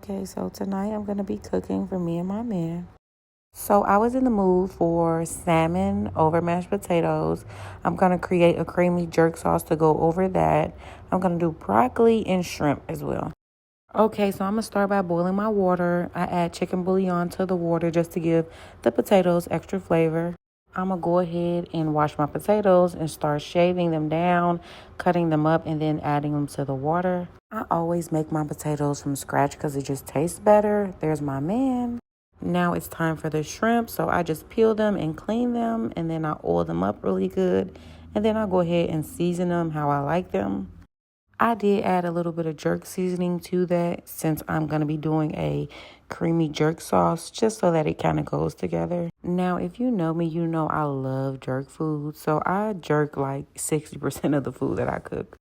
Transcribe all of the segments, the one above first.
Okay, so tonight I'm going to be cooking for me and my man. So I was in the mood for salmon over mashed potatoes. I'm going to create a creamy jerk sauce to go over that. I'm going to do broccoli and shrimp as well. Okay, so I'm going to start by boiling my water. I add chicken bouillon to the water just to give the potatoes extra flavor. I'm going to go ahead and wash my potatoes and start shaving them down, cutting them up, and then adding them to the water. I always make my potatoes from scratch because it just tastes better. There's my man. Now it's time for the shrimp. So I just peel them and clean them, and then I oil them up really good. And then I'll go ahead and season them how I like them. I did add a little bit of jerk seasoning to that since I'm going to be doing a creamy jerk sauce just so that it kind of goes together. Now, if you know me, you know I love jerk food. So I jerk like 60% of the food that I cook.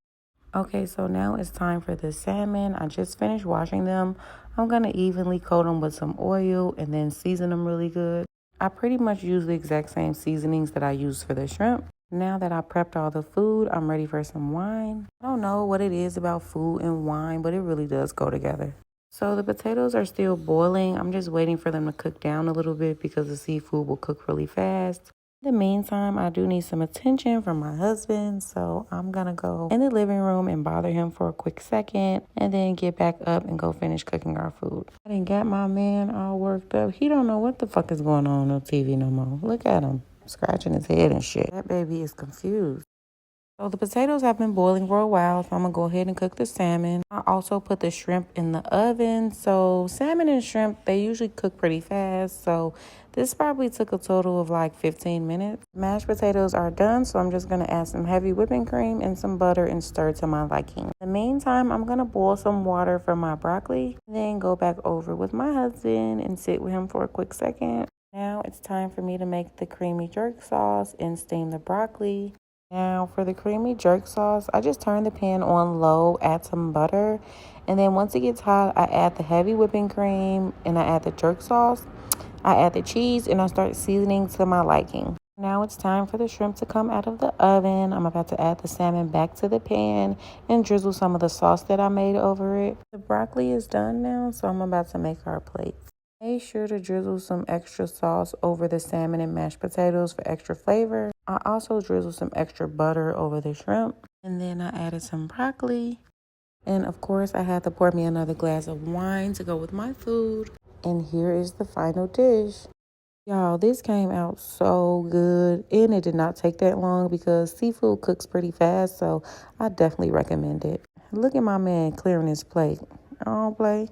Okay, so now it's time for the salmon. I just finished washing them. I'm going to evenly coat them with some oil and then season them really good. I pretty much use the exact same seasonings that I use for the shrimp. Now that I prepped all the food, I'm ready for some wine. I don't know what it is about food and wine, but it really does go together. So the potatoes are still boiling. I'm just waiting for them to cook down a little bit because the seafood will cook really fast. In the meantime, I do need some attention from my husband, so I'm gonna go in the living room and bother him for a quick second and then get back up and go finish cooking our food. I done got my man all worked up. He don't know what the fuck is going on TV no more. Look at him, scratching his head and shit. That baby is confused. So the potatoes have been boiling for a while, so I'm going to go ahead and cook the salmon. I also put the shrimp in the oven. So salmon and shrimp, they usually cook pretty fast. So this probably took a total of like 15 minutes. Mashed potatoes are done, so I'm just going to add some heavy whipping cream and some butter and stir to my liking. In the meantime, I'm going to boil some water for my broccoli, then go back over with my husband and sit with him for a quick second. Now it's time for me to make the creamy jerk sauce and steam the broccoli. Now for the creamy jerk sauce, I just turn the pan on low, add some butter, and then once it gets hot, I add the heavy whipping cream and I add the jerk sauce. I add the cheese and I start seasoning to my liking. Now it's time for the shrimp to come out of the oven. I'm about to add the salmon back to the pan and drizzle some of the sauce that I made over it. The broccoli is done now, so I'm about to make our plate. Make sure to drizzle some extra sauce over the salmon and mashed potatoes for extra flavor. I also drizzled some extra butter over the shrimp. And then I added some broccoli. And of course, I had to pour me another glass of wine to go with my food. And here is the final dish. Y'all, this came out so good. And it did not take that long because seafood cooks pretty fast. So I definitely recommend it. Look at my man clearing his plate. I don't play.